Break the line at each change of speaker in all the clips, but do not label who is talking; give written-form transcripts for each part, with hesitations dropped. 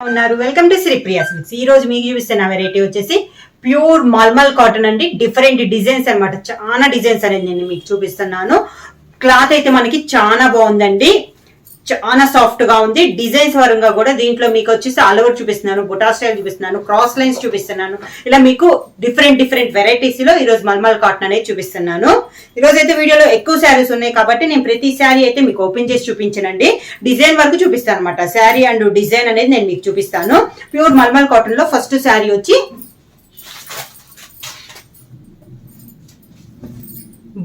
ఉన్నారు welcome to Sripriya silks. ఈ రోజు మీకు చూపిస్తున్న వెరైటీ వచ్చేసి ప్యూర్ మల్మల్ కాటన్ అండి. డిఫరెంట్ డిజైన్స్ అన్నమాట. చాలా డిజైన్స్ అనేది నేను మీకు చూపిస్తున్నాను. క్లాత్ అయితే మనకి చాలా బాగుందండి, చాలా సాఫ్ట్ గా ఉంది. డిజైన్స్ పరంగా కూడా దీంట్లో మీకు వచ్చేసి ఆల్ ఓవర్ చూపిస్తున్నాను, బుటా స్టైల్ చూపిస్తున్నాను, క్రాస్ లైన్స్ చూపిస్తున్నాను. ఇలా మీకు డిఫరెంట్ వెరైటీస్ లో ఈ రోజు మల్మల్ కాటన్ అనేది చూపిస్తున్నాను. ఈ రోజు అయితే వీడియోలో ఎక్కువ శారీస్ ఉన్నాయి కాబట్టి నేను ప్రతి శారీ అయితే మీకు ఓపెన్ చేసి చూపించనండి, డిజైన్ వరకు చూపిస్తాను అనమాట. శారీ అండ్ డిజైన్ అనేది నేను మీకు చూపిస్తాను. ప్యూర్ మల్మల్ కాటన్ లో ఫస్ట్ శారీ వచ్చి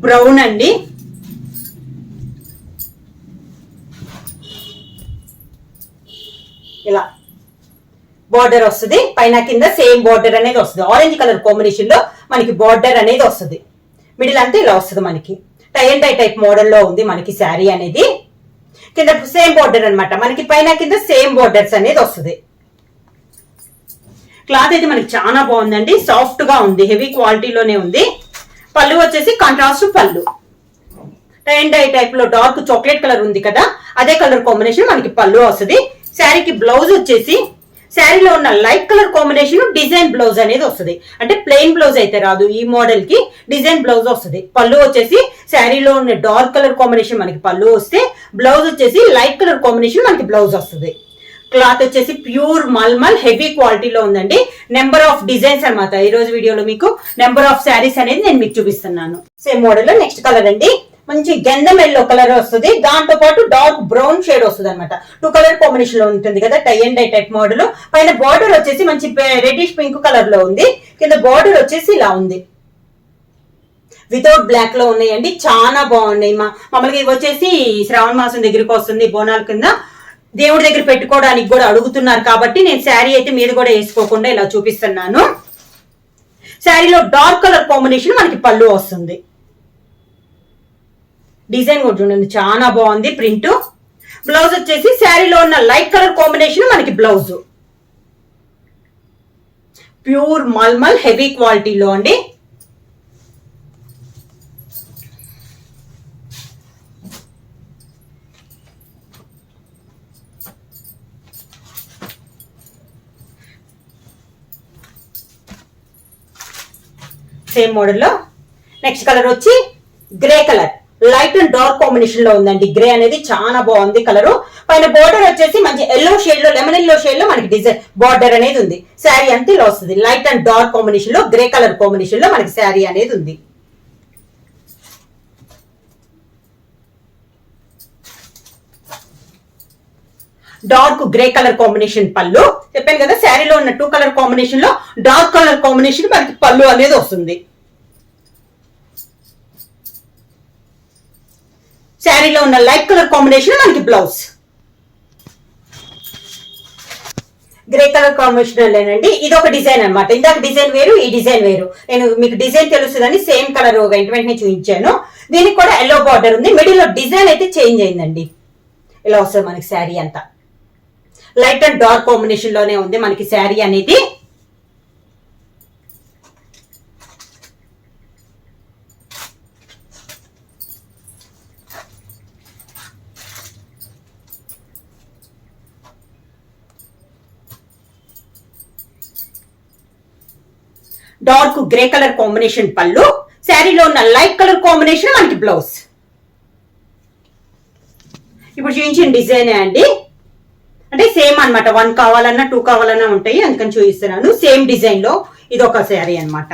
బ్రౌన్ అండి. ఇలా బార్డర్ వస్తుంది, పైన కింద సేమ్ బార్డర్ అనేది వస్తుంది. ఆరెంజ్ కలర్ కాంబినేషన్ లో మనకి బార్డర్ అనేది వస్తుంది. మిడిల్ అంతా ఇలా వస్తుంది. మనకి tie and tie type model లో ఉంది మనకి శారీ అనేది. కింద సేమ్ బార్డర్ అనమాట, మనకి పైన కింద సేమ్ బార్డర్స్ అనేది వస్తుంది. క్లాత్ అయితే మనకి చాలా బాగుందండి, సాఫ్ట్ గా ఉంది, హెవీ క్వాలిటీలోనే ఉంది. పళ్ళు వచ్చేసి కాంట్రాస్ట్ పళ్ళు, టై అండ్ టై టైప్ లో డార్క్ చాక్లెట్ కలర్ ఉంది కదా, అదే కలర్ కాంబినేషన్ మనకి పళ్ళు వస్తుంది. శారీకి బ్లౌజ్ వచ్చేసి శారీలో ఉన్న light colour combination design blouse అనేది వస్తుంది. అంటే ప్లెయిన్ బ్లౌజ్ అయితే రాదు, ఈ మోడల్ కి డిజైన్ బ్లౌజ్ వస్తుంది. పళ్ళు వచ్చేసి శారీలో ఉన్న డార్క్ కలర్ కాంబినేషన్ మనకి పళ్ళు వస్తే, బ్లౌజ్ వచ్చేసి లైట్ కలర్ కాంబినేషన్ మనకి బ్లౌజ్ వస్తుంది. క్లాత్ వచ్చేసి ప్యూర్ మల్మల్ హెవీ క్వాలిటీలో ఉందండి. నెంబర్ ఆఫ్ డిజైన్స్ అనమాట. ఈ రోజు వీడియోలో మీకు నెంబర్ ఆఫ్ శారీస్ అనేది నేను మీకు చూపిస్తున్నాను. సేమ్ మోడల్ లో నెక్స్ట్ కలర్ అండి, మంచి గంధం ఎల్లో కలర్ వస్తుంది. దాంతో పాటు డార్క్ బ్రౌన్ షేడ్ వస్తుంది అనమాట. 2 కలర్ కాంబినేషన్ లో ఉంటుంది కదా, tie and dye type model. పైన బార్డర్ వచ్చేసి మంచి రెడ్డిష్ పింక్ కలర్ లో ఉంది. కింద బార్డర్ వచ్చేసి ఇలా ఉంది, వితౌట్ బ్లాక్ లో ఉన్నాయండి. చాలా బాగున్నాయి. మామూలుగా ఇవి వచ్చేసి శ్రావణ మాసం దగ్గరికి వస్తుంది, బోనాల కింద దేవుడి దగ్గర పెట్టుకోవడానికి కూడా అడుగుతున్నారు కాబట్టి నేను శారీ అయితే మీద కూడా వేసుకోకుండా ఇలా చూపిస్తున్నాను. శారీలో డార్క్ కలర్ కాంబినేషన్ మనకి పళ్ళు వస్తుంది. డిజైన్ కూడా చూడండి, చాలా బాగుంది ప్రింట్. బ్లౌజ్ వచ్చేసి శారీలో ఉన్న లైట్ కలర్ కాంబినేషన్ మనకి బ్లౌజ్. ప్యూర్ మల్మల్ హెవీ క్వాలిటీలో అండి. సేమ్ మోడల్లో నెక్స్ట్ కలర్ వచ్చి grey colour, light and dark combination లో ఉందండి. గ్రే అనేది చాలా బాగుంది కలర్. పైన బార్డర్ వచ్చేసి మంచి ఎల్లో షేడ్ లో, లెమన్ ఎల్లో షేడ్ లో మనకి డిజైన్ బార్డర్ అనేది ఉంది. శారీ అంతా ఇలా వస్తుంది. లైట్ అండ్ డార్క్ కాంబినేషన్ లో, గ్రే కలర్ కాంబినేషన్ లో మనకి శారీ అనేది ఉంది. డార్క్ గ్రే కలర్ కాంబినేషన్ పళ్ళు. చెప్పాను కదా, శారీలో ఉన్న 2 కలర్ కాంబినేషన్ లో డార్క్ కలర్ కాంబినేషన్ మనకి పళ్ళు అనేది వస్తుంది. శారీలో ఉన్న లైట్ కలర్ కాంబినేషన్ మనకి బ్లౌజ్. గ్రే కలర్ కాంబినేషన్ లేనండి, ఇది ఒక డిజైన్ అనమాట. ఇందాక డిజైన్ వేరు, ఈ డిజైన్ వేరు. నేను మీకు డిజైన్ తెలుస్తుందని సేమ్ కలర్ వెంటనే చూపించాను. దీనికి కూడా ఎల్లో బార్డర్ ఉంది. మిడిల్ లో డిజైన్ అయితే చేంజ్ అయిందండి. ఇలా వస్తుంది మనకి శారీ అంతా. లైట్ అండ్ డార్క్ కాంబినేషన్ లోనే ఉంది మనకి శారీ అనేది. డార్క్ గ్రే కలర్ కాంబినేషన్ పళ్ళు, శారీలో ఉన్న లైట్ కలర్ కాంబినేషన్ మనకి బ్లౌజ్. ఇప్పుడు చూపించిన డిజైన్ అండి, అంటే సేమ్ అనమాట. 1 కావాలన్నా 2 కావాలన్నా ఉంటాయి, అందుకని చూపిస్తున్నాను. సేమ్ డిజైన్ లో ఇది ఒక శారీ అనమాట.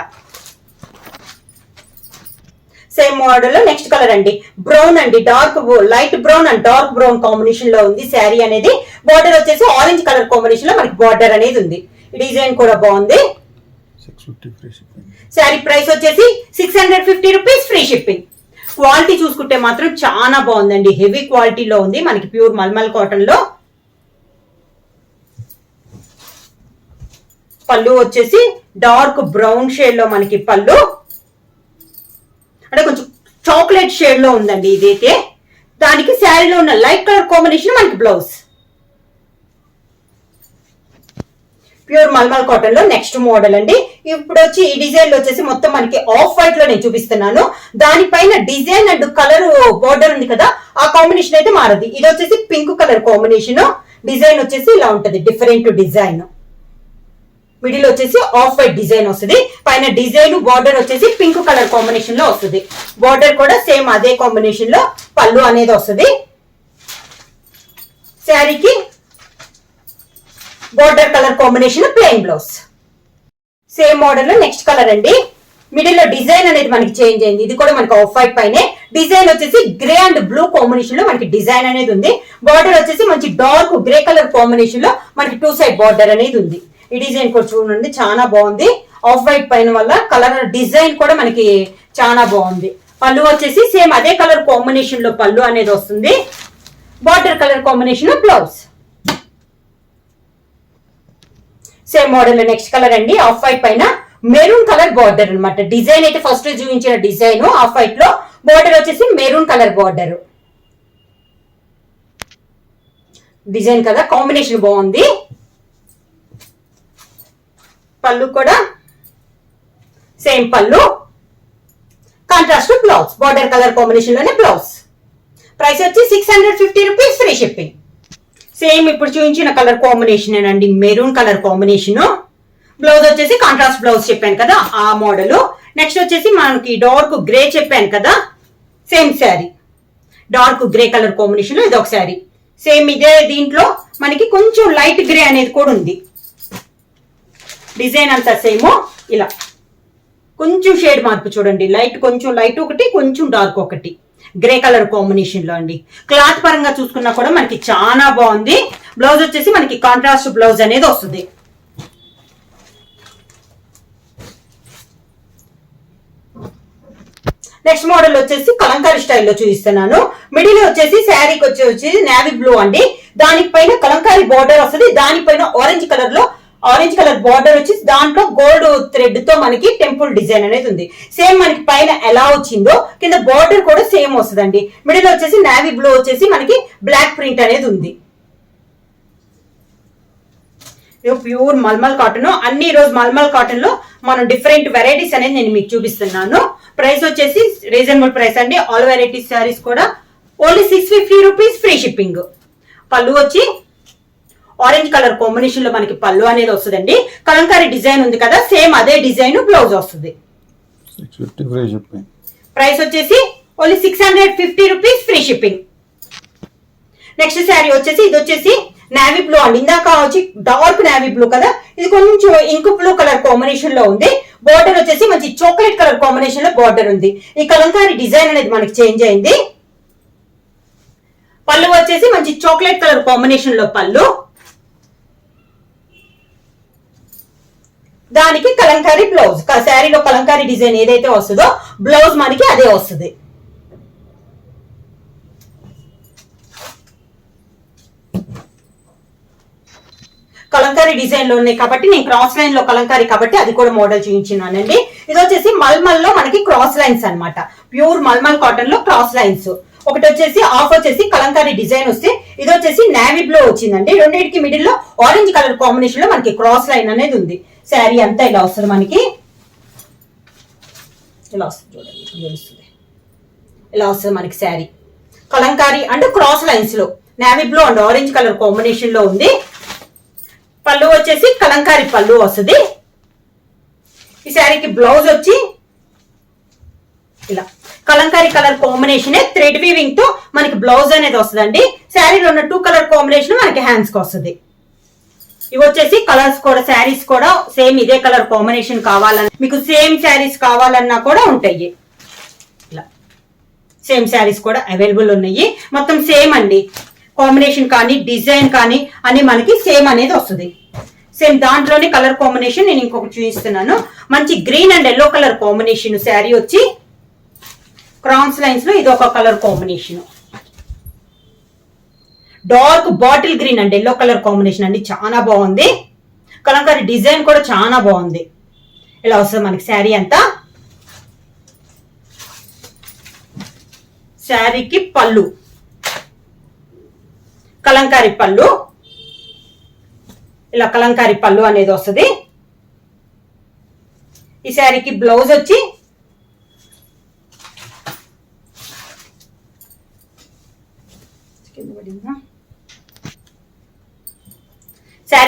సేమ్ మోడల్ లో నెక్స్ట్ కలర్ అండి, బ్రౌన్ అండి. Dark light brown and dark brown combination లో ఉంది శారీ అనేది. బార్డర్ వచ్చేసి ఆరెంజ్ కలర్ కాంబినేషన్ లో మనకి బార్డర్ అనేది ఉంది. డిజైన్ కూడా బాగుంది. శారీ ప్రైస్ వచ్చేసి 650 రూపీస్, ఫ్రీ షిప్పింగ్. క్వాలిటీ చూసుకుంటే మాత్రం చాలా బాగుందండి, హెవీ క్వాలిటీలో ఉంది మనకి ప్యూర్ మల్మల్ కాటన్ లో. పళ్ళు వచ్చేసి డార్క్ బ్రౌన్ షేడ్ లో మనకి పళ్ళు, అంటే కొంచెం చాక్లెట్ షేడ్ లో ఉందండి ఇదైతే. దానికి శారీలో ఉన్న లైట్ కలర్ కాంబినేషన్ మనకి బ్లౌజ్. ప్యూర్ మల్మల్ కాటన్ లో నెక్స్ట్ మోడల్ అండి. ఇప్పుడు వచ్చి ఈ డిజైన్ లో వచ్చేసి మొత్తం మనకి ఆఫ్ వైట్ లో నేను చూపిస్తున్నాను. దానిపైన డిజైన్ అండ్ కలర్ బోర్డర్ ఉంది కదా, ఆ కాంబినేషన్ అయితే మారది. ఇది వచ్చేసి పింక్ కలర్ కాంబినేషన్, డిజైన్ వచ్చేసి ఇలా ఉంటది, డిఫరెంట్ డిజైన్. మిడిల్ వచ్చేసి ఆఫ్ వైట్ డిజైన్ వస్తుంది, పైన డిజైన్ బార్డర్ వచ్చేసి పింక్ కలర్ కాంబినేషన్ లో వస్తుంది. బార్డర్ కూడా సేమ్ అదే కాంబినేషన్ లో పళ్ళు అనేది వస్తుంది. శారీకి border colour combination plain blouse. Same model లో నెక్స్ట్ కలర్ అండి. మిడిల్ లో డిజైన్ అనేది మనకి చేంజ్ అయింది. ఇది కూడా మనకి ఆఫ్ వైట్ పైనే డిజైన్ వచ్చేసి గ్రే అండ్ బ్లూ కాంబినేషన్ లో మనకి డిజైన్ అనేది ఉంది. బార్డర్ వచ్చేసి మంచి డార్క్ గ్రే కలర్ కాంబినేషన్ లో మనకి 2 సైడ్ బార్డర్ అనేది ఉంది. ఈ డిజైన్ కూడా చూడండి చాలా బాగుంది. ఆఫ్ వైట్ పైన వల్ల కలర్ డిజైన్ కూడా మనకి చాలా బాగుంది. పళ్ళు వచ్చేసి సేమ్ అదే కలర్ కాంబినేషన్ లో పళ్ళు అనేది వస్తుంది. బార్డర్ కలర్ కాంబినేషన్ లో blouse. Same model next colour అండి. ఆఫ్ వైట్ పైన మెరూన్ కలర్ బార్డర్ అనమాట. డిజైన్ అయితే ఫస్ట్ చూపించిన డిజైన్ ఆఫ్ వైట్ లో, బార్డర్ వచ్చేసి మెరూన్ కలర్ బార్డర్. డిజైన్ కదా కాంబినేషన్ బాగుంది. పళ్ళు కూడా సేమ్ పళ్ళు, contrast blouse, border colour combination లోనే బ్లౌజ్. ప్రైస్ వచ్చి 650 రూపీస్, ఫ్రీ షిప్పింగ్. సేమ్ ఇప్పుడు చూపించిన కలర్ కాంబినేషన్ అండి, మెరూన్ కలర్ కాంబినేషన్. బ్లౌజ్ వచ్చేసి కాంట్రాస్ట్ బ్లౌజ్ చెప్పాను కదా ఆ మోడల్. నెక్స్ట్ వచ్చేసి మనకి డార్క్ గ్రే చెప్పాను కదా, same sari dark grey colour combination లో ఇది ఒక శారీ. సేమ్ ఇదే దీంట్లో మనకి కొంచెం లైట్ గ్రే అనేది కూడా ఉంది. డిజైన్ అంతా సేమ్. ఇలా కొంచెం షేడ్ మార్పు చూడండి, లైట్ కొంచెం లైట్ ఒకటి, కొంచెం డార్క్ ఒకటి, గ్రే కలర్ కాంబినేషన్ లో అండి. క్లాత్ పరంగా చూసుకున్నా కూడా మనకి చాలా బాగుంది. బ్లౌజ్ వచ్చేసి మనకి కాంట్రాస్ట్ బ్లౌజ్ అనేది వస్తుంది. నెక్స్ట్ మోడల్ వచ్చేసి కలంకారీ స్టైల్లో చూపిస్తున్నాను. మిడిల్ వచ్చేసి శారీకి వచ్చి నేవీ బ్లూ అండి, దానిపైన కలంకారీ బార్డర్ వస్తుంది. దానిపైన ఆరెంజ్ కలర్ బార్డర్ వచ్చి దాంట్లో గోల్డ్ థ్రెడ్ తో మనకి టెంపుల్ డిజైన్ అనేది ఉంది. సేమ్ మనకి పైన ఎలా వచ్చిందో కింద బార్డర్ కూడా సేమ్ వస్తుందండి. మిడిల్ వచ్చేసి నేవీ బ్లూ వచ్చేసి మనకి బ్లాక్ ప్రింట్ అనేది ఉంది. ప్యూర్ మల్మల్ కాటన్. అన్ని రోజు మల్మల్ కాటన్ లో మనం డిఫరెంట్ వెరైటీస్ అనేది నేను మీకు చూపిస్తున్నాను. ప్రైస్ వచ్చేసి రీజనబుల్ ప్రైస్ అండి. ఆల్ వెరైటీస్ శారీస్ కూడా ఓన్లీ 650 రూపీస్, ఫ్రీ షిప్పింగ్. పళ్ళు వచ్చి ఆరెంజ్ కలర్ కాంబినేషన్ లో మనకి పళ్ళు అనేది వస్తుందండి. కలంకారీ డిజైన్ ఉంది కదా, సేమ్ అదే డిజైన్ బ్లౌజ్ వస్తుంది. ప్రైస్ వచ్చేసి only 650 rupees, free shipping. Next sari వచ్చేసి ఇది వచ్చేసి నేవీ బ్లూ అండి. ఇందాక వచ్చి డార్క్ నేవీ బ్లూ కదా, ఇది కొంచెం ఇంక్ బ్లూ కలర్ కాంబినేషన్ లో ఉంది. బార్డర్ వచ్చేసి మంచి చాక్లెట్ కలర్ కాంబినేషన్ లో బార్డర్ ఉంది. ఈ కలంకారీ డిజైన్ అనేది మనకి చేంజ్ అయింది. పళ్ళు వచ్చేసి మంచి చాక్లెట్ కలర్ కాంబినేషన్ లో పళ్ళు, దానికి కలంకారీ బ్లౌజ్. శారీలో కలంకారీ డిజైన్ ఏదైతే వస్తుందో బ్లౌజ్ మనకి అదే వస్తుంది. కలంకారీ డిజైన్ లో ఉన్నాయి కాబట్టి నేను క్రాస్ లైన్ లో కలంకారీ కాబట్టి అది కూడా మోడల్ చూపించినానండి. ఇది వచ్చేసి మల్మల్ లో మనకి క్రాస్ లైన్స్ అన్నమాట. ప్యూర్ మల్మల్ కాటన్ లో క్రాస్ లైన్స్. ఒకటి వచ్చేసి ఆఫ్ వచ్చేసి కలంకారీ డిజైన్ వస్తే, ఇది వచ్చేసి నేవీ బ్లూ వచ్చిందండి. రెండింటికి మిడిల్ లో ఆరెంజ్ కలర్ కాంబినేషన్ లో మనకి క్రాస్ లైన్ అనేది ఉంది. శారీ అంతా ఇలా వస్తుంది మనకి, ఇలా వస్తుంది చూడండి, తెలుస్తుంది. ఇలా వస్తుంది మనకి sari kalamkari and cross lines లో navy blue and orange colour combination లో ఉంది. పళ్ళు వచ్చేసి కలంకారీ పళ్ళు వస్తుంది. ఈ శారీకి బ్లౌజ్ వచ్చి ఇలా Kalamkari colour combination thread weaving తో మనకి బ్లౌజ్ అనేది వస్తుందండి. శారీలో ఉన్న 2 కలర్ కాంబినేషన్ మనకి హ్యాండ్స్ కి వస్తుంది. ఇవి వచ్చేసి కలర్స్ కూడా శారీస్ కూడా సేమ్ ఇదే కలర్ కాంబినేషన్ కావాలన్నా, మీకు సేమ్ శారీస్ కావాలన్నా కూడా ఉంటాయి. ఇలా సేమ్ శారీస్ కూడా అవైలబుల్ ఉన్నాయి. మొత్తం సేమ్ అండి, కాంబినేషన్ కానీ డిజైన్ కానీ అన్ని మనకి సేమ్ అనేది వస్తుంది. సేమ్ దాంట్లోనే కలర్ కాంబినేషన్ నేను ఇంకొకటి చూపిస్తున్నాను. మంచి green and yellow colour combination sari వచ్చి క్రాస్ లైన్స్ లో ఇది ఒక colour combination. Dark bottle green and yellow colour combination అండి, చాలా బాగుంది. కలంకారీ డిజైన్ కూడా చాలా బాగుంది. ఇలా వస్తుంది మనకి శారీ అంతా. శారీకి పళ్ళు కలంకారీ పళ్ళు, ఇలా కలంకారీ పళ్ళు అనేది వస్తుంది. ఈ శారీకి బ్లౌజ్ వచ్చి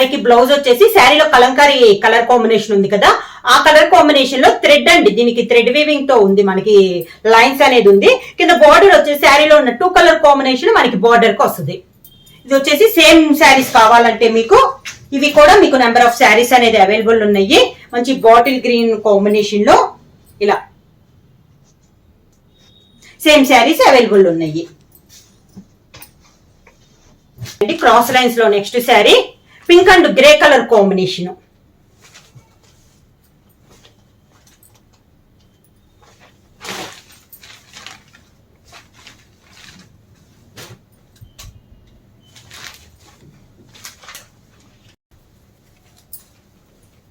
శారీకి బ్లౌజ్ వచ్చేసి శారీలో కలంకారీ కలర్ కాంబినేషన్ ఉంది కదా, ఆ కలర్ కాంబినేషన్ లో థ్రెడ్ అండి, దీనికి థ్రెడ్ వీవింగ్ తో ఉంది, మనకి లైన్స్ అనేది ఉంది. కింద బార్డర్ వచ్చేసి శారీలో ఉన్న 2 కలర్ కాంబినేషన్ మనకి బార్డర్ కి వస్తుంది. ఇది వచ్చేసి సేమ్ శారీస్ కావాలంటే మీకు ఇవి కూడా మీకు నెంబర్ ఆఫ్ శారీస్ అనేది అవైలబుల్ ఉన్నాయి. మంచి బాటిల్ గ్రీన్ కాంబినేషన్ లో ఇలా సేమ్ శారీస్ అవైలబుల్ ఉన్నాయి. క్రాస్ లైన్స్ లో next sari pink and grey colour combination.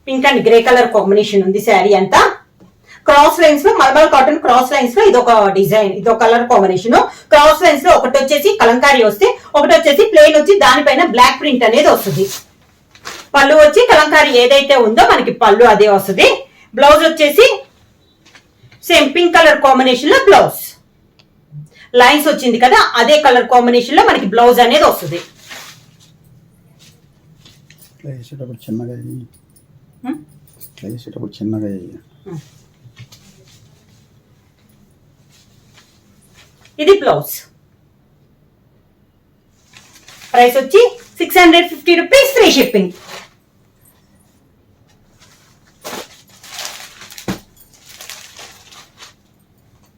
Pink and grey colour combination ఉంది శారీ అంతా. క్రాస్ లైన్స్ లో మల్మల్ కాటన్ క్రాస్ లైన్స్ లో ఇదొక డిజైన్, ఇదొక కలర్ కాంబినేషన్. క్రాస్ లైన్స్ లో ఒకటి వచ్చేసి కలంకారీ వస్తే, ఒకటి వచ్చేసి ప్లెయిన్ వచ్చి దానిపైన బ్లాక్ ప్రింట్ అనేది వస్తుంది. పళ్ళు వచ్చి కలంకారీ ఏదైతే ఉందో మనకి పళ్ళు అదే వస్తుంది. బ్లౌజ్ వచ్చేసి సేమ్ పింక్ కలర్ కాంబినేషన్ లో బ్లౌజ్, లైన్స్ వచ్చింది కదా అదే కలర్ కాంబినేషన్ లో మనకి బ్లౌజ్ అనేది వస్తుంది.
చిన్నగా
ఇది బ్లౌజ్. ప్రైస్ వచ్చి 650 రూపీస్, ఫ్రీ షిప్పింగ్.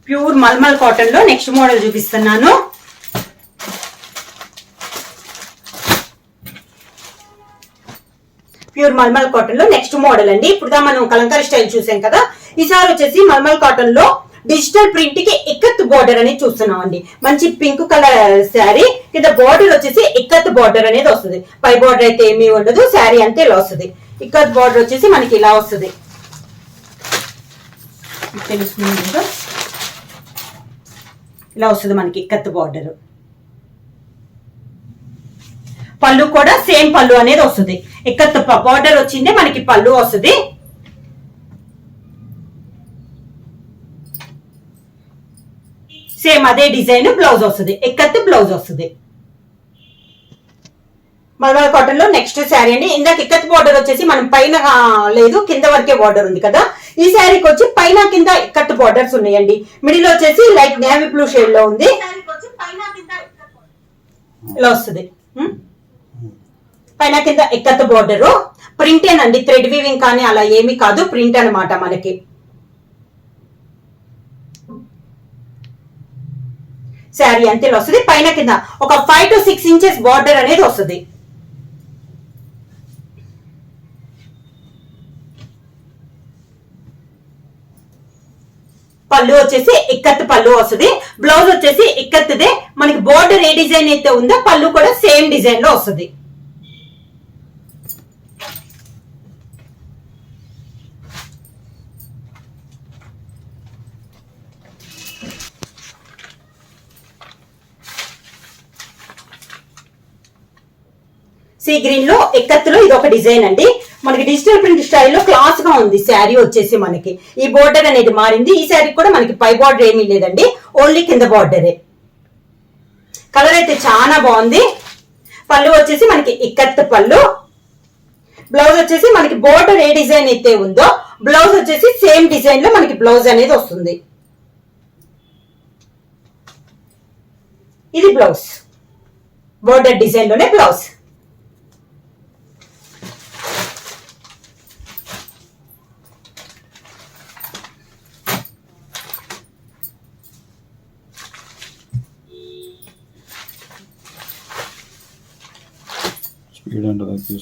ప్యూర్ మల్మల్ కాటన్ లో నెక్స్ట్ మోడల్ చూపిస్తున్నాను. ప్యూర్ మల్మల్ కాటన్ లో నెక్స్ట్ మోడల్ అండి. ఇప్పుడు మనం కలంకారీ స్టైల్ చూసాం కదా, ఈసారి వచ్చేసి మల్మల్ కాటన్ లో డిజిటల్ ప్రింట్ కి ఇక్కత్ బార్డర్ అనేది చూస్తున్నాం అండి. మంచి పింక్ కలర్ శారీ, కింద బార్డర్ వచ్చేసి ఇక్కత్ బార్డర్ అనేది వస్తుంది. పై బార్డర్ అయితే ఏమీ ఉండదు, శారీ అంతే ఇలా వస్తుంది. ఇక్కత్ బార్డర్ వచ్చేసి మనకి ఇలా వస్తుంది, తెలుస్తుంది ఇలా వస్తుంది మనకి ఇక్కత్ బార్డర్. పళ్ళు కూడా సేమ్ పళ్ళు అనేది వస్తుంది. ఇక్కత్ బార్డర్ వచ్చిందే మనకి పళ్ళు వస్తుంది. సేమ్ అదే డిజైన్ బ్లౌజ్ వస్తుంది, ఇక్కత్ బ్లౌజ్ వస్తుంది. మల్మల్ కాటన్ లో నెక్స్ట్ శారీ అండి. ఇందాక ఇక్కత్ బార్డర్ వచ్చేసి మనం పైన లేదు, కింద వరకే బార్డర్ ఉంది కదా, ఈ శారీకి వచ్చి పైన కింద ఇక్కత్ బార్డర్స్ ఉన్నాయండి. మిడిల్ వచ్చేసి లైట్ నేవీ బ్లూ షేడ్ లో ఉంది, ఇలా వస్తుంది. పైన కింద ఇక్కత్ బార్డర్ ప్రింటేనండి, థ్రెడ్ వీవింగ్ కానీ అలా ఏమీ కాదు, ప్రింట్ అనమాట మనకి. శారీ అంతే వస్తుంది. పైన కింద ఒక 5 to 6 ఇంచెస్ బార్డర్ అనేది వస్తుంది. పళ్ళు వచ్చేసి ఇక్కత్ పళ్ళు వస్తుంది. బ్లౌజ్ వచ్చేసి ఇక్కత్దే, మనకి బార్డర్ ఏ డిజైన్ అయితే ఉందో పళ్ళు కూడా సేమ్ డిజైన్ లో వస్తుంది. సీ గ్రీన్ లో ఎక్కత్తులో ఇది ఒక డిజైన్ అండి. మనకి డిజిటల్ ప్రింట్ స్టైల్లో క్లాస్ గా ఉంది శారీ వచ్చేసి. మనకి ఈ బోర్డర్ అనేది మారింది. ఈ శారీ కూడా మనకి పై బార్డర్ ఏమీ లేదండి, ఓన్లీ కింద బార్డరే. కలర్ అయితే చాలా బాగుంది. పళ్ళు వచ్చేసి మనకి ఇక్కత్ పళ్ళు. బ్లౌజ్ వచ్చేసి మనకి బోర్డర్ ఏ డిజైన్ అయితే ఉందో బ్లౌజ్ వచ్చేసి సేమ్ డిజైన్ లో మనకి బ్లౌజ్ అనేది వస్తుంది. ఇది బ్లౌజ్, బోర్డర్ డిజైన్ లోనే బ్లౌజ్.
స్పీడ్ అంటే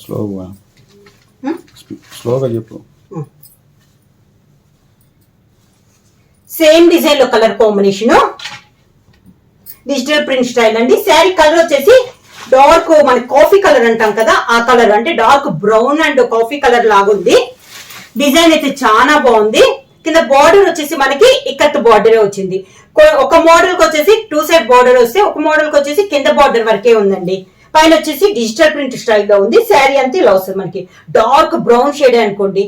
స్లోగా చెప్పు.
సేమ్ డిజైన్ లో colour combination, digital print style అండి. శారీ కలర్ వచ్చేసి డార్క్ మన కాఫీ కలర్ అంటాం కదా, ఆ కలర్ అంటే dark brown and coffee colour లాగుంది. డిజైన్ అయితే చాలా బాగుంది. కింద బార్డర్ వచ్చేసి మనకి ఇక్కత్ బార్డరే వచ్చింది. ఒక మోడల్ కి వచ్చేసి 2 సైడ్ బార్డర్ వస్తే, ఒక మోడల్ కి వచ్చేసి కింద బార్డర్ వరకే ఉందండి. పైన వచ్చేసి డిజిటల్ ప్రింట్ స్టైల్లో ఉంది. శారీ అంతా ఇలా వస్తుంది మనకి, డార్క్ బ్రౌన్ షేడ్ అనుకోండి.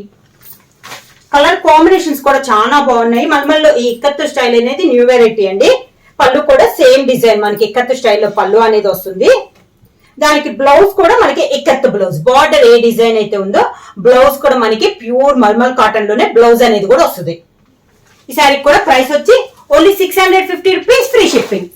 కలర్ కాంబినేషన్స్ కూడా చాలా బాగున్నాయి. మల్మల్లో ఈ ఇక్కత్ స్టైల్ అనేది న్యూ వెరైటీ అండి. పళ్ళు కూడా సేమ్ డిజైన్ మనకి ఇక్కత్ స్టైల్లో పళ్ళు అనేది వస్తుంది. దానికి బ్లౌజ్ కూడా మనకి ఇక్కత్ బ్లౌజ్, బార్డర్ ఏ డిజైన్ అయితే ఉందో బ్లౌజ్ కూడా మనకి ప్యూర్ మల్మల్ కాటన్ లోనే బ్లౌజ్ అనేది కూడా వస్తుంది. ఈ శారీ కూడా ప్రైస్ వచ్చి only 650 rupees, free shipping.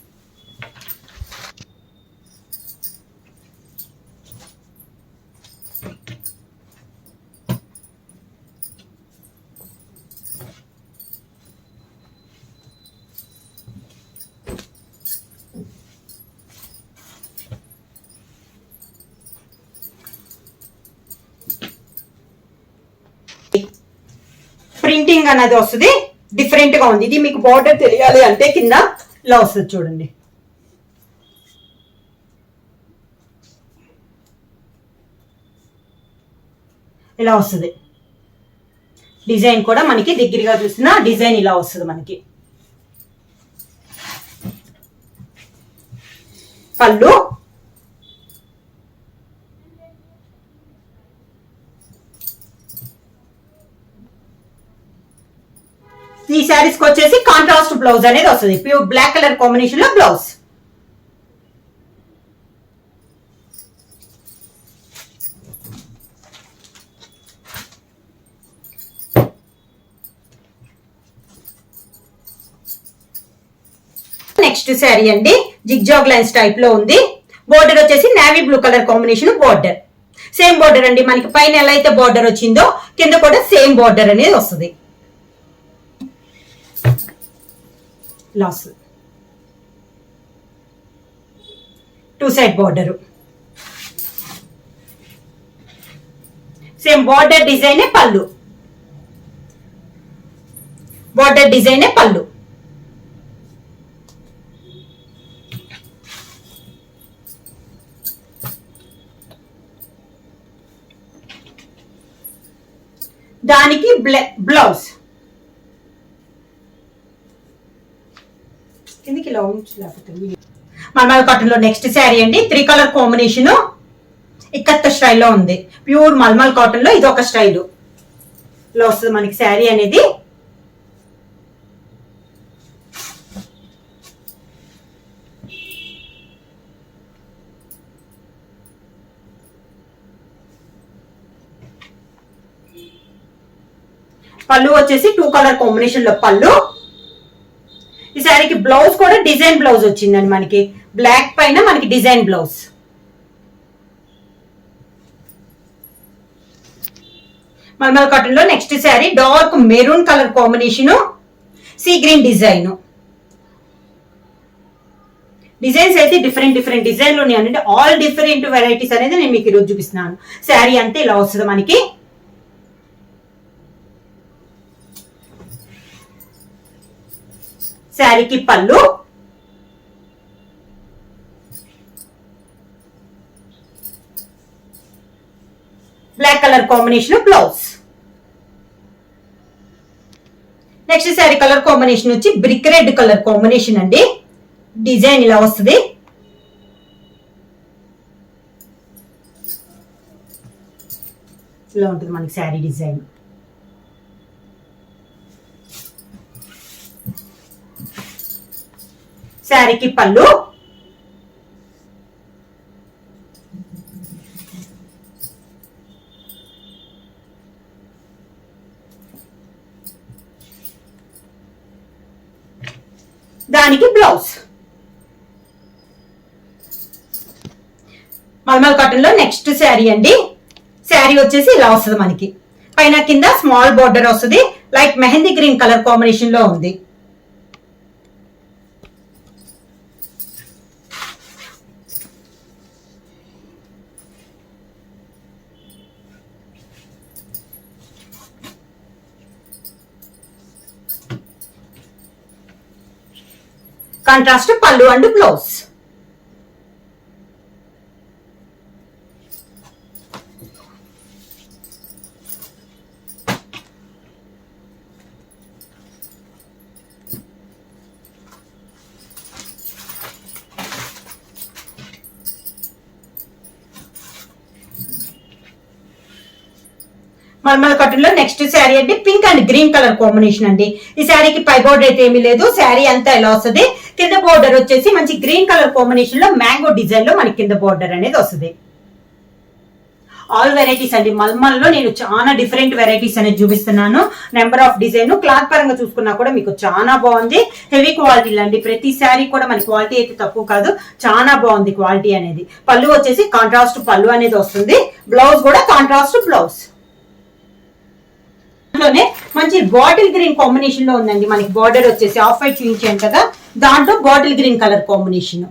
Printing అనేది వస్తుంది, డిఫరెంట్ గా ఉంది. ఇది మీకు బార్డర్ తెలియాలి అంటే కింద ఇలా వస్తుంది చూడండి. ఇలా వస్తుంది డిజైన్ కూడా మనకి దగ్గరగా చూసిన డిజైన్ ఇలా వస్తుంది మనకి. పళ్ళు ఈ శారీస్ కి వచ్చేసి కాంట్రాస్ట్ బ్లౌజ్ అనేది వస్తుంది, ప్యూర్ బ్లాక్ కలర్ కాంబినేషన్ లో బ్లౌజ్. నెక్స్ట్ శారీ అండి, జిగ్జాగ్ లైన్స్ టైప్ లో ఉంది. బోర్డర్ వచ్చేసి navy blue colour combination border. Same border అండి, మనకి పైన ఎలా అయితే బోర్డర్ వచ్చిందో కింద కూడా సేమ్ బోర్డర్ అనేది వస్తుంది. లాస్ 2 సైడ్ బోర్డర్, సేమ్ బోర్డర్ డిజైనే పళ్ళు, బోర్డర్ డిజైనే పళ్ళు. దానికి బ్లౌజ్ కిందికి ఇలా ఉంచలేకపోతుంది. మల్మల్ కాటన్ లో నెక్స్ట్ శారీ అండి, 3 కలర్ కాంబినేషన్ ఇక్కత్ స్టైల్లో ఉంది. ప్యూర్ మల్మల్ కాటన్ లో ఇది ఒక స్టైల్ లో వస్తుంది మనకి శారీ అనేది. పళ్ళు వచ్చేసి 2 కలర్ కాంబినేషన్ లో పళ్ళు. ఈ శారీకి బ్లౌజ్ కూడా డిజైన్ బ్లౌజ్ వచ్చిందండి మనకి, బ్లాక్ పైన మనకి డిజైన్ బ్లౌజ్. మల్మల్ కాటన్ లో next sari dark maroon colour combination, sea green design. Designs అయితే డిఫరెంట్ డిఫరెంట్ డిజైన్ లో ఉన్నాయండి, ఆల్ డిఫరెంట్ వెరైటీస్ అనేది నేను మీకు ఈరోజు చూపిస్తున్నాను. శారీ అంతే ఇలా వస్తుంది మనకి. శారీకి పళ్ళు, black colour combination blouse. Next sari colour combination వచ్చి బ్రిక్ రెడ్ కలర్ కాంబినేషన్ అండి. డిజైన్ ఇలా వస్తుంది. ఇలా ఉంటుంది మనకి శారీ డిజైన్. శారీకి పళ్ళు, దానికి బ్లౌజ్. మల్మల్ కాటన్ లో నెక్స్ట్ శారీ అండి. శారీ వచ్చేసి ఇలా వస్తుంది మనకి, పైన కింద స్మాల్ బోర్డర్ వస్తుంది, light mehndi green colour combination లో ఉంది. కాంట్రాస్ట్ పళ్ళు అండ్ బ్లౌజ్. మల్మల్ కాటన్ లో నెక్స్ట్ శారీ అండి, pink and green colour combination అండి. ఈ శారీకి పై బోర్డర్ అయితే ఏమీ లేదు, శారీ అంతా ఎలా వస్తుంది, కింద బోర్డర్ వచ్చేసి మంచి గ్రీన్ కలర్ కాంబినేషన్ లో మ్యాంగో డిజైన్ లో మనకి కింద బోర్డర్ అనేది వస్తుంది. ఆల్ వెరైటీస్ అండి. మల్మల్లో నేను చాలా డిఫరెంట్ వెరైటీస్ అనేది చూపిస్తున్నాను. నెంబర్ ఆఫ్ డిజైన్, క్లాత్ పరంగా చూసుకున్నా కూడా మీకు చాలా బాగుంది. హెవీ క్వాలిటీ అండి. ప్రతి శారీ కూడా మన క్వాలిటీ అయితే తక్కువ కాదు, చాలా బాగుంది క్వాలిటీ అనేది. పళ్ళు వచ్చేసి కాంట్రాస్ట్ పళ్ళు అనేది వస్తుంది. బ్లౌజ్ కూడా కాంట్రాస్ట్ బ్లౌజ్. దాంట్లోనే మంచి బాటిల్ గ్రీన్ కాంబినేషన్ లో ఉందండి. మనకి బార్డర్ వచ్చేసి ఆఫ్ వైట్ చూపించాను కదా, దాంట్లో బాటిల్ గ్రీన్ కలర్ కాంబినేషన్.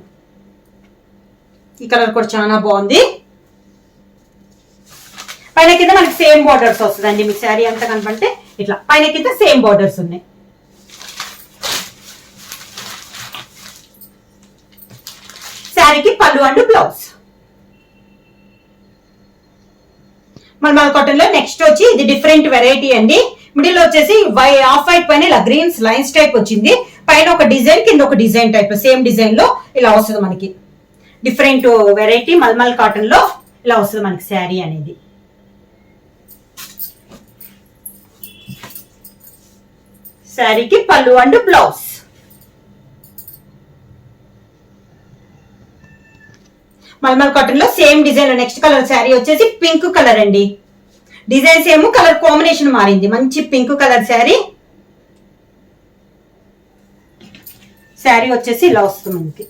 ఈ కలర్ కూడా చాలా బాగుంది. పైన కింద మనకి సేమ్ బార్డర్స్ వస్తుందండి. మీకు శారీ అంతా కనపడితే ఇట్లా పైన కింద సేమ్ బార్డర్స్ ఉన్నాయి. శారీకి పళ్ళు అండ్ బ్లౌజ్. మల్మల్ కాటన్ లో నెక్స్ట్ వచ్చి ఇది డిఫరెంట్ వెరైటీ అండి. మిడిల్ వచ్చేసి ఆఫ్ వైట్ పైన ఇలా గ్రీన్స్ లైన్స్ టైప్ వచ్చింది. పైన ఒక డిజైన్, కింద ఒక డిజైన్ టైప్, సేమ్ డిజైన్ లో ఇలా వస్తుంది మనకి. డిఫరెంట్ వెరైటీ మల్మల్ కాటన్ లో ఇలా వస్తుంది మనకి శారీ అనేది. శారీకి పళ్ళు అండ్ బ్లౌజ్. మల్మల్ కాటన్ లో same design. Next colour sari వచ్చేసి పింక్ కలర్ అండి. డిజైన్ సేమ్, కలర్ కాంబినేషన్ మారింది. మంచి పింక్ కలర్ శారీ. శారీ వచ్చేసి ఇలా వస్తుంది మనకి.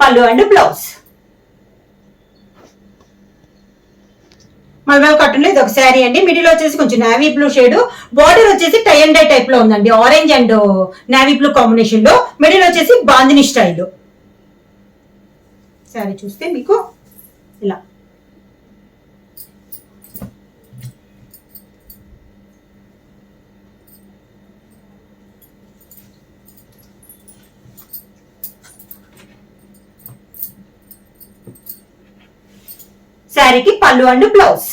పళ్ళు అండ్ బ్లౌజ్. మల్మల్ కాటన్ లో ఇది ఒక శారీ అండి. మిడిల్ వచ్చేసి కొంచెం నావీ బ్లూ షేడ్, బార్డర్ వచ్చేసి టై అండ్ డై టైప్ లో ఉందండి. Orange and navy blue combination లో. మిడిల్ వచ్చేసి బాందిని స్టైల్. శారీ చూస్తే మీకు ఇలా శారీకి పళ్ళు అండ్ బ్లౌజ్.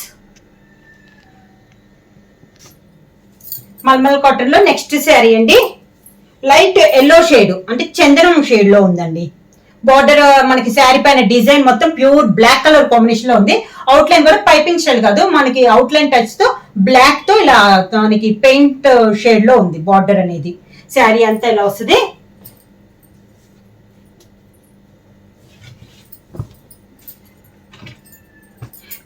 మల్మల్ కాటన్ లో నెక్స్ట్ శారీ అండి. లైట్ ఎల్లో షేడ్ అంటే చందనం షేడ్ లో ఉందండి. బార్డర్ మనకి శారీ పైన డిజైన్ మొత్తం ప్యూర్ బ్లాక్ కలర్ కాంబినేషన్ లో ఉంది. అవుట్ లైన్ కూడా పైపింగ్ స్టైల్ కాదు, మనకి అవుట్ లైన్ టచ్ తో బ్లాక్ తో ఇలా మనకి పెయింట్ షేడ్ లో ఉంది బార్డర్ అనేది. శారీ అంతా ఇలా వస్తుంది.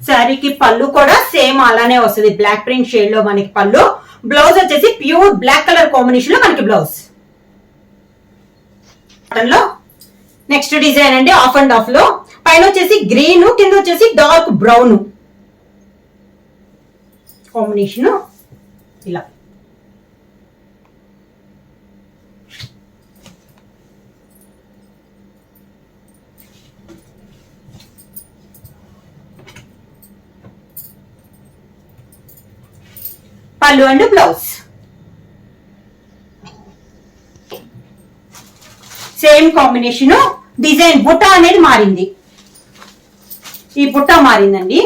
శారీకి పళ్ళు కూడా సేమ్ అలానే వస్తుంది, బ్లాక్ ప్రింట్ షేడ్ లో మనకి పళ్ళు. బ్లౌజ్ వచ్చేసి ప్యూర్ బ్లాక్ కలర్ కాంబినేషన్ లో మనకి బ్లౌజ్. లో నెక్స్ట్ డిజైన్ అండి ఆఫ్ అండ్ ఆఫ్ లో. పైన వచ్చేసి గ్రీన్, కింద వచ్చేసి డార్క్ బ్రౌన్ కాంబినేషన్ ఇలా. పళ్ళు and blouse. Same combination. Design బుట్ట అనేది మారింది. ఈ బుట్ట మారిందండి.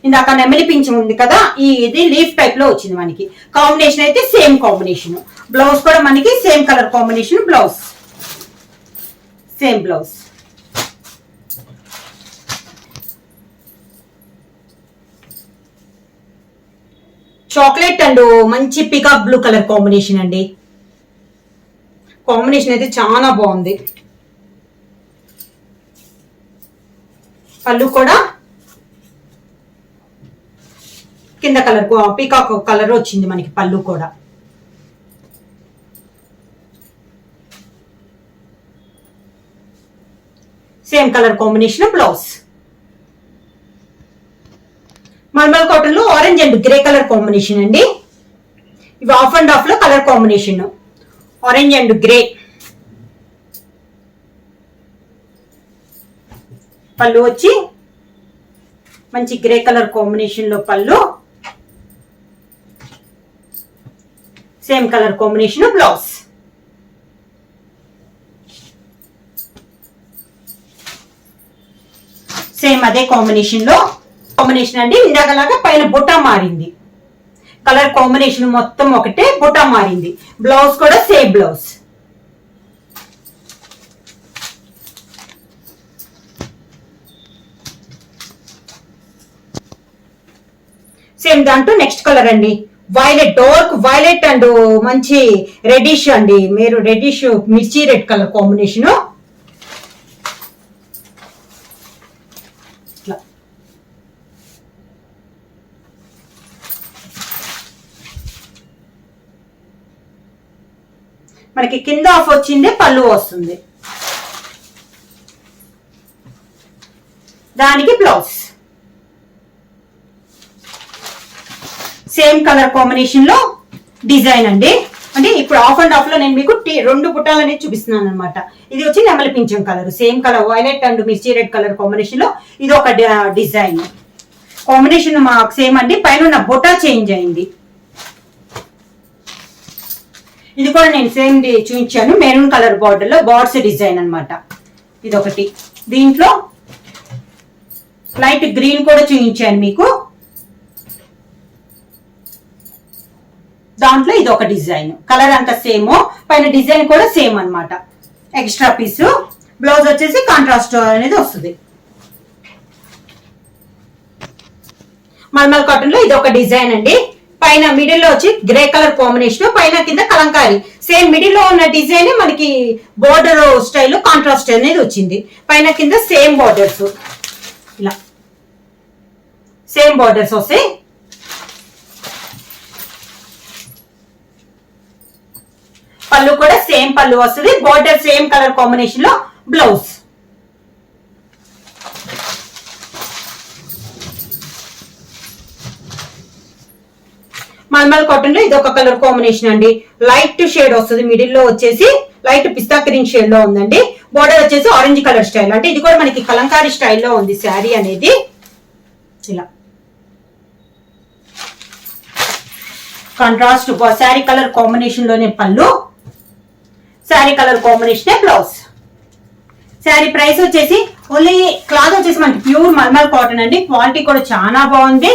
ఇందాక నెమలి పింఛం ఉంది కదా, ఇది లీఫ్ టైప్ లో వచ్చింది మనకి. కాంబినేషన్ అయితే సేమ్ కాంబినేషన్. బ్లౌజ్ కూడా మనకి same colour combination blouse. Same blouse. Chocolate and మంచి పికాక్ బ్లూ కలర్ కాంబినేషన్ అండి. కాంబినేషన్ అయితే చాలా బాగుంది. పళ్ళు కూడా కింద కలర్ పీకాక్ కలర్ వచ్చింది మనకి పళ్ళు కూడా. Same colour combination blouse. Malmal cotton లో orange and grey colour combination అండి. ఇవి ఆఫ్ అండ్ ఆఫ్ లో colour combination orange and grey. పళ్ళు వచ్చి మంచి గ్రే కలర్ కాంబినేషన్ లో పళ్ళు. Same colour combination blouse. Same అదే కాంబినేషన్ లో కాంబినేషన్ అండి. ఇందాకలాగా పైన బుట్ట మారింది. కలర్ కాంబినేషన్ మొత్తం ఒకటే, బుట్ట మారింది. బ్లౌజ్ కూడా సేమ్ బ్లౌజ్. సేమ్ దాంట్లో నెక్స్ట్ కలర్ అండి, వైలెట్, డార్క్ వైలెట్ అండ్ మంచి రెడ్డిష్ అండి, మీరు రెడ్డిష్ మిర్చి రెడ్ కలర్ కాంబినేషన్. మనకి కింద ఆఫ్ వచ్చింది, పళ్ళు వస్తుంది, దానికి బ్లౌజ్. సేమ్ కలర్ కాంబినేషన్ లో డిజైన్ అండి. అంటే ఇప్పుడు ఆఫ్ అండ్ ఆఫ్ లో నేను మీకు 2 బుట్టాలు అనేది చూపిస్తున్నాను అనమాట. ఇది వచ్చి నెమలి పింఛం colour, same colour violet and మిర్చి రెడ్ కలర్ కాంబినేషన్ లో ఇది ఒక డిజైన్ కాంబినేషన్ మాకు సేమ్ అండి. పైన ఉన్న బుట్ట చేంజ్ అయింది. ఇది కూడా నేను సేమ్ చూపించాను, మెరూన్ కలర్ బార్డర్ లో బార్డ్స్ డిజైన్ అనమాట. ఇది ఒకటి, దీంట్లో లైట్ గ్రీన్ కూడా చూపించాను మీకు, దాంట్లో ఇది ఒక డిజైన్, కలర్ అంతా సేమ్, పైన డిజైన్ కూడా సేమ్ అన్నమాట. ఎక్స్ట్రా పీస్, బ్లౌజ్ వచ్చేసి కాంట్రాస్ట్ అనేది వస్తుంది. మల్మల్ కాటన్ లో ఇది ఒక డిజైన్ అండి. పైన మిడిల్ లో వచ్చి గ్రే కలర్ కాంబినేషన్, పైన కింద కలంకారీ, సేమ్ మిడిల్ లో ఉన్న డిజైన్ మనకి బోర్డర్ స్టైల్ కాంట్రాస్ట్ అనేది వచ్చింది. పైన కింద సేమ్ బోర్డర్స్, ఇలా సేమ్ బోర్డర్స్ వస్తాయి. పళ్ళు కూడా సేమ్ పళ్ళు వస్తుంది, బోర్డర్ సేమ్ కలర్ కాంబినేషన్ లో బ్లౌజ్. మల్మల్ కాటన్ లో ఇది ఒక కలర్ కాంబినేషన్ అండి, లైట్ షేడ్ వస్తుంది, మిడిల్ లో వచ్చేసి లైట్ పిస్తా గ్రీన్ షేడ్ లో ఉందండి. బోర్డర్ వచ్చేసి ఆరెంజ్ కలర్ స్టైల్, అంటే ఇది కూడా మనకి కలంకారీ స్టైల్లో ఉంది శారీ అనేది. ఇలా కాంట్రాస్ట్ శారీ కలర్ కాంబినేషన్ లోనే పళ్ళు, sari colour combination blouse. Sari price వచ్చేసి ఓన్లీ క్లాత్ వచ్చేసి మనకి ప్యూర్ మల్మల్ కాటన్ అండి, క్వాలిటీ కూడా చాలా బాగుంది.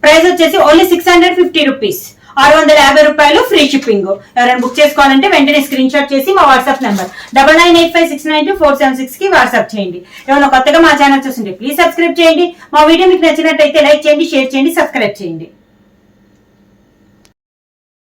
ప్రైస్ వచ్చేసి ఓన్లీ 650 రూపీస్, 650 రూపాయలు, ఫ్రీ షిప్పింగ్. ఎవరైనా బుక్ చేసుకోవాలంటే వెంటనే స్క్రీన్ షాట్ చేసి మా వాట్సాప్ నెంబర్ 9985692476 కి వాట్సాప్ చేయండి. ఏమైనా కొత్తగా మా ఛానల్ చూస్తుంటే ప్లీజ్ సబ్స్క్రైబ్ చేయండి. మా వీడియో మీకు నచ్చినట్టయితే లైక్ చేయండి, షేర్ చేయండి, సబ్స్క్రైబ్ చేయండి.